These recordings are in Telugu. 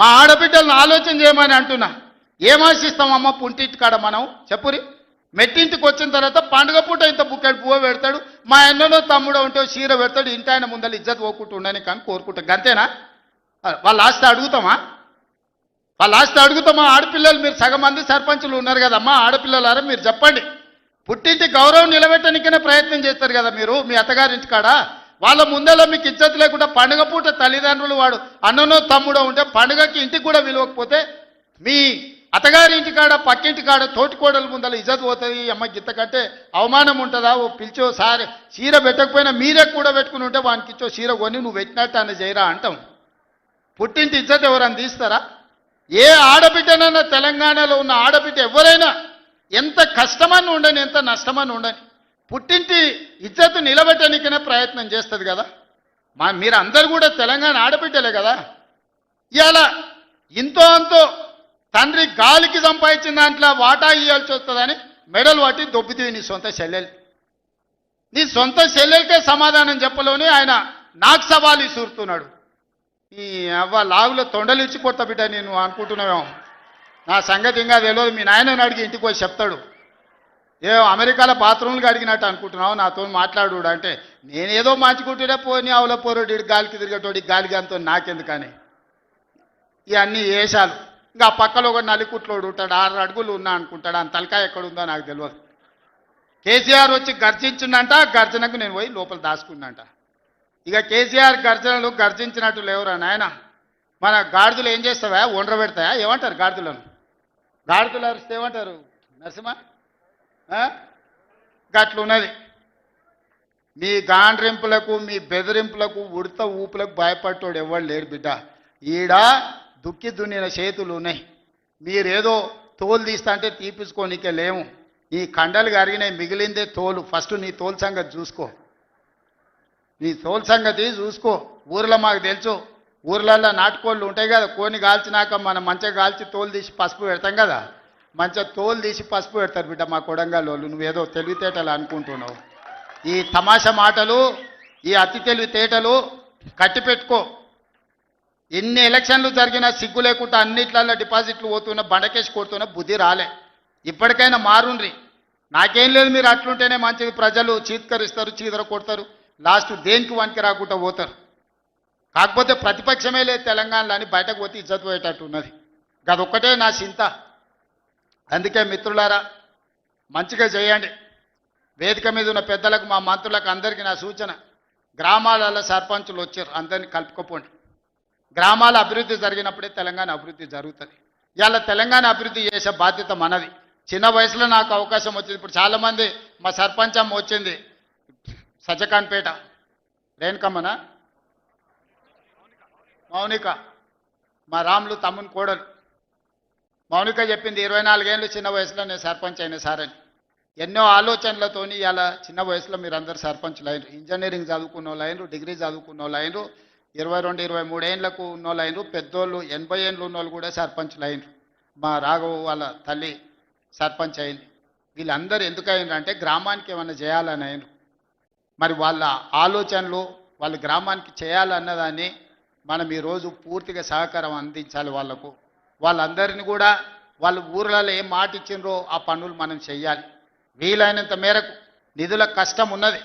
మా ఆడబిడ్డలను ఆలోచన చేయమని అంటున్నా. ఏం ఆశిస్తామమ్మ పుంటింటి కాడ మనం చెప్పురి. మెట్టింటికి వచ్చిన తర్వాత పండుగ పూట ఇంత బుక్కెడు పువ్వు పెడతాడు, మా అన్ననో తమ్ముడో ఉంటే చీర పెడతాడు, ఇంటి ఆయన ముందర ఇజ్జత్ పోకుంటూ ఉండని కానీ కోరుకుంటాం. గంతేనా? వాళ్ళ ఆస్తి అడుగుతామా? వాళ్ళ ఆస్తి అడుగుతామా? ఆడపిల్లలు మీరు సగం మంది సర్పంచులు ఉన్నారు కదమ్మా, ఆడపిల్లలారా మీరు చెప్పండి. పుట్టింటి గౌరవం నిలబెట్టడానికనే ప్రయత్నం చేస్తారు కదా మీరు మీ అత్తగారింటి కాడ. వాళ్ళ ముందర మీకు ఇజ్జత్ లేకుండా పండుగ పూట తల్లిదండ్రులు వాడు అన్ననో తమ్ముడో ఉంటే పండుగకి ఇంటికి కూడా విలువకపోతే మీ అత్తగారి ఇంటి కాడ పక్కింటి కాడ తోటికోడల ముందర ఇజ్జత్ పోతుంది. అమ్మ గిత్త కంటే అవమానం ఉంటుందా? ఓ పిలిచో సారి చీర పెట్టకపోయినా మీరే కూడా పెట్టుకుని ఉంటే వానికి ఇచ్చో చీర కొని నువ్వు పెట్టినట్టు అని చేయరా అంటాం. పుట్టింటి ఇజ్జత్ ఎవరని తీస్తారా? ఏ ఆడబిడ్డనన్నా తెలంగాణలో ఉన్న ఆడబిడ్డ ఎవరైనా ఎంత కష్టమని ఉండని ఎంత నష్టమని ఉండని పుట్టింటి ఇజ్జత్ నిలబెట్టడానికనే ప్రయత్నం చేస్తుంది కదా. మీరు అందరు కూడా తెలంగాణ ఆడబిడ్డలే కదా. ఇవాళ ఇంతో అంతో తండ్రి గాలికి సంపాదించిన దాంట్లో వాటా ఇవ్వాల్సి వస్తుందని మెడలు పట్టి దొబ్బితీవి నీ సొంత చెల్లెలు. నీ సొంత చెల్లెలకే సమాధానం చెప్పలోని ఆయన నాకు సవాలు ఇసురుతున్నాడు. ఈ అవ్వ లాగులో తొండలు ఇచ్చి కొత్త బిడ్డ నేను అనుకుంటున్నావేమో. నా సంగతి ఇంకా తెలియదు. మీ నాయనని అడిగి ఇంటికి పోయి చెప్తాడు. ఏ అమెరికాలో బాత్రూమ్లు అడిగినట్టు అనుకుంటున్నావు నాతో మాట్లాడు అంటే నేనేదో మార్చుకుంటుంటే పోని ఆవుల పోరోడి గాలికి తిరిగేటోడి గాలికి అంతో నాకెందుకని ఇవన్నీ వేషాలు. ఇంకా ఆ పక్కలో ఒక నలికుట్లోడు ఉంటాడు, 6 అడుగులు ఉన్నా అనుకుంటాడు. ఆ తలకాయ ఎక్కడుందో నాకు తెలియదు. కేసీఆర్ వచ్చి గర్జించిందంట, గర్జనకు నేను పోయి లోపల దాచుకున్నంట. ఇక కేసీఆర్ గర్జనలు గర్జించినట్టు లేవురా నాయన. మన గాడిదలు ఏం చేస్తావా? ఒండ్ర పెడతాయా? ఏమంటారు గాడిదలను? గాడిదలు అరిస్తే ఏమంటారు నరసింహ? గట్లున్నది. మీ గాండ్రింపులకు మీ బెదిరింపులకు ఉడత ఊపులకు భయపడ్డోడు ఎవరు లేడు బిడ్డ. ఈడ దుక్కి దున్నిన చేతులు ఉన్నాయి. మీరేదో తోలు తీస్తా అంటే తీపించుకోనికే లేము. నీ కండలు కరిగినాయి, మిగిలిందే తోలు. ఫస్ట్ నీ తోలు సంగతి చూసుకో. నీ తోలు సంగతి చూసుకో. ఊర్లో మాకు తెలుసు, ఊర్లల్లో నాటుకోళ్ళు ఉంటాయి కదా, కోని కాల్చినాక మనం మంచిగా కాల్చి తోలు తీసి పసుపు పెడతాం కదా, మంచిగా తోలు తీసి పసుపు పెడతారు బిడ్డ మా కొడంగల్లోళ్ళు. నువ్వేదో తెలివితేటలు అనుకుంటున్నావు. ఈ తమాషా మాటలు, ఈ అతి తెలివితేటలు కట్టి పెట్టుకో. ఎన్ని ఎలక్షన్లు జరిగినా సిగ్గు లేకుండా అన్నిట్లలో డిపాజిట్లు పోతున్నా బండకేసి కొడుతున్నా బుద్ధి రాలే. ఇప్పటికైనా మారుండ్రి. నాకేం లేదు, మీరు అట్లుంటేనే మంచిది. ప్రజలు చీత్కరిస్తారు, చీదర కొడతారు, లాస్ట్ దేనికి వనికి రాకుండా పోతారు. కాకపోతే ప్రతిపక్షమే లేదు తెలంగాణలో అని బయటకు పోతే ఇజ్జత్ పోయేటట్టు ఉన్నది. గదొక్కటే నా చింత. అందుకే మిత్రులారా మంచిగా చేయండి. వేదిక మీద ఉన్న పెద్దలకు, మా మంత్రులకు అందరికీ నా సూచన, గ్రామాలలో సర్పంచులు వచ్చారు, అందరినీ కలుపుకోపోండి. గ్రామాల అభివృద్ధి జరిగినప్పుడే తెలంగాణ అభివృద్ధి జరుగుతుంది. ఇవాళ తెలంగాణ అభివృద్ధి చేసే బాధ్యత మనది. చిన్న వయసులో నాకు అవకాశం వచ్చింది. ఇప్పుడు చాలామంది మా సర్పంచ్ అమ్మ వచ్చింది సజ్జకాన్పేట, రేణుకమ్మనా మౌనిక, మా రాములు తమ్ముని కోడలు మౌనిక చెప్పింది 24 ఏళ్ళు చిన్న వయసులో నేను సర్పంచ్ అయిన సార్ అని. ఎన్నో ఆలోచనలతోని ఇలా చిన్న వయసులో మీరు అందరు సర్పంచ్లు అయినరు. ఇంజనీరింగ్ చదువుకున్న వాళ్ళు అయినరు, డిగ్రీ చదువుకున్న వాళ్ళు అయినరు, 22, 23 ఏళ్ళకు ఉన్న వాళ్ళు అయినరు, పెద్దోళ్ళు 80 ఏళ్ళు ఉన్న వాళ్ళు కూడా సర్పంచ్లు అయినరు. మా రాఘవ వాళ్ళ తల్లి సర్పంచ్ అయింది. వీళ్ళందరూ ఎందుకు అయినరు అంటే గ్రామానికి ఏమైనా చేయాలని అయినరు. మరి వాళ్ళ ఆలోచనలు వాళ్ళు గ్రామానికి చేయాలన్నదాన్ని మనం ఈరోజు పూర్తిగా సహకారం అందించాలి వాళ్ళకు. వాళ్ళందరినీ కూడా వాళ్ళు ఊర్లలో ఏం మాట ఇచ్చిండ్రో ఆ పనులు మనం చెయ్యాలి. వీలైనంత మేరకు నిధుల కష్టం ఉన్నది,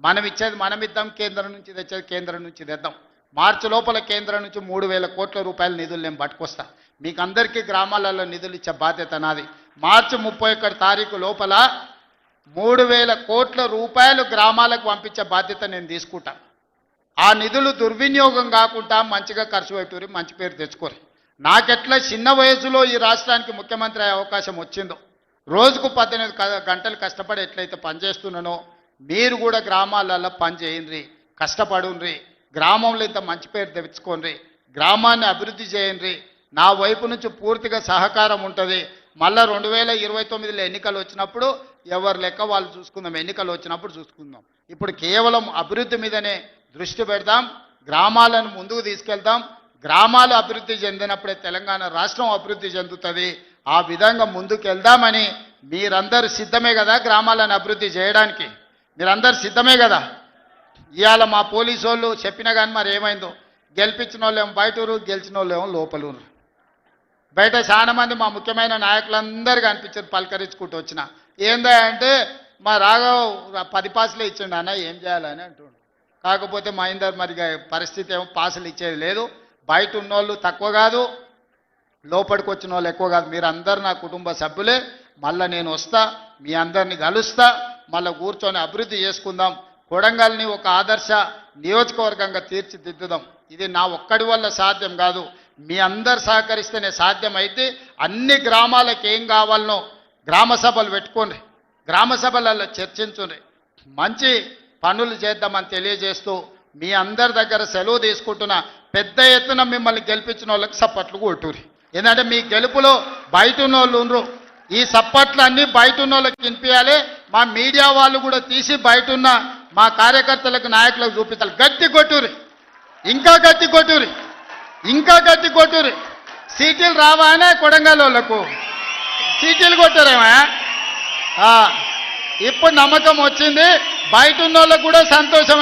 మనం ఇచ్చేది మనం ఇద్దాం, కేంద్రం నుంచి తెచ్చేది కేంద్రం నుంచి తెద్దాం. మార్చి లోపల కేంద్రం నుంచి 3,000 కోట్ల రూపాయల నిధులు నేను పట్టుకొస్తా. మీకు అందరికీ గ్రామాలలో నిధులు ఇచ్చే బాధ్యత నాది. మార్చి 31 తారీఖు లోపల 3,000 కోట్ల రూపాయలు గ్రామాలకు పంపించే బాధ్యత నేను తీసుకుంటా. ఆ నిధులు దుర్వినియోగం కాకుండా మంచిగా ఖర్చు పెట్టుకుని మంచి పేరు తెచ్చుకోరు. నాకెట్లా చిన్న వయసులో ఈ రాష్ట్రానికి ముఖ్యమంత్రి అయ్యే అవకాశం వచ్చిందో, రోజుకు 18 గంటలు కష్టపడి ఎట్లయితే పనిచేస్తున్నానో మీరు కూడా గ్రామాలలో పని చేయండి, కష్టపడుండ్రి, గ్రామంలో ఇంత మంచి పేరు తెచ్చుకోండి, గ్రామాన్ని అభివృద్ధి చేయండి. నా వైపు నుంచి పూర్తిగా సహకారం ఉంటుంది. మళ్ళీ 2029లో ఎన్నికలు వచ్చినప్పుడు ఎవరి లెక్క వాళ్ళు చూసుకుందాం, ఎన్నికలు వచ్చినప్పుడు చూసుకుందాం. ఇప్పుడు కేవలం అభివృద్ధి మీదనే దృష్టి పెడదాం, గ్రామాలను ముందుకు తీసుకెళ్దాం. గ్రామాలు అభివృద్ధి చెందినప్పుడే తెలంగాణ రాష్ట్రం అభివృద్ధి చెందుతుంది. ఆ విధంగా ముందుకు వెళ్దామని మీరందరూ సిద్ధమే కదా గ్రామాలను అభివృద్ధి చేయడానికి? మీరందరూ సిద్ధమే కదా? ఇవాళ మా పోలీసు వాళ్ళు చెప్పినా కానీ మరి ఏమైందో, గెలిపించిన వాళ్ళేమో బయటూరు, గెలిచిన వాళ్ళేమో లోపలూరు. బయట చాలా మంది మా ముఖ్యమైన నాయకులందరూ కనిపించారు, పలకరించుకుంటూ వచ్చిన. ఏందా అంటే మా రాఘవ్ 10 పాసులే ఇచ్చిండు అన్న, ఏం చేయాలని అంటుండు. కాకపోతే మహేందర్ మరి పరిస్థితి ఏమో పాసులు ఇచ్చేది లేదు. బయట ఉన్నోళ్ళు తక్కువ కాదు, లోపలికి వచ్చిన వాళ్ళు ఎక్కువ కాదు. మీరు అందరు నా కుటుంబ సభ్యులే. మళ్ళీ నేను వస్తా, మీ అందరిని కలుస్తా, మళ్ళీ కూర్చొని అభివృద్ధి చేసుకుందాం. కొడంగల్ని ఒక ఆదర్శ నియోజకవర్గంగా తీర్చిదిద్దుదాం. ఇది నా ఒక్కడి వల్ల సాధ్యం కాదు, మీ అందరు సహకరిస్తేనే సాధ్యమైతే. అన్ని గ్రామాలకు ఏం కావాలనో గ్రామ సభలు పెట్టుకోండి, గ్రామ సభలలో చర్చించుండ్రి, మంచి పనులు చేద్దామని తెలియజేస్తూ మీ అందరి దగ్గర సెలవు తీసుకుంటున్నా. పెద్ద ఎత్తున మిమ్మల్ని గెలిపించిన వాళ్ళకి సప్పట్లు కొట్టురి. ఎందుకంటే మీ గెలుపులో బయట ఉన్న వాళ్ళు ఉండరు. ఈ సప్పట్లు అన్నీ బయట ఉన్న వాళ్ళకి వినిపించాలి. మా మీడియా వాళ్ళు కూడా తీసి బయట ఉన్న మా కార్యకర్తలకు నాయకులకు చూపించాలి. గట్టి కొట్టురి, ఇంకా గట్టి కొట్టురి, ఇంకా గట్టి కొట్టురి. సీటీలు రావానే కొడంగల్ వాళ్ళకు సీటీలు కొట్టారేమా? ఇప్పుడు నమ్మకం వచ్చింది, బయట ఉన్న వాళ్ళకు కూడా సంతోషం.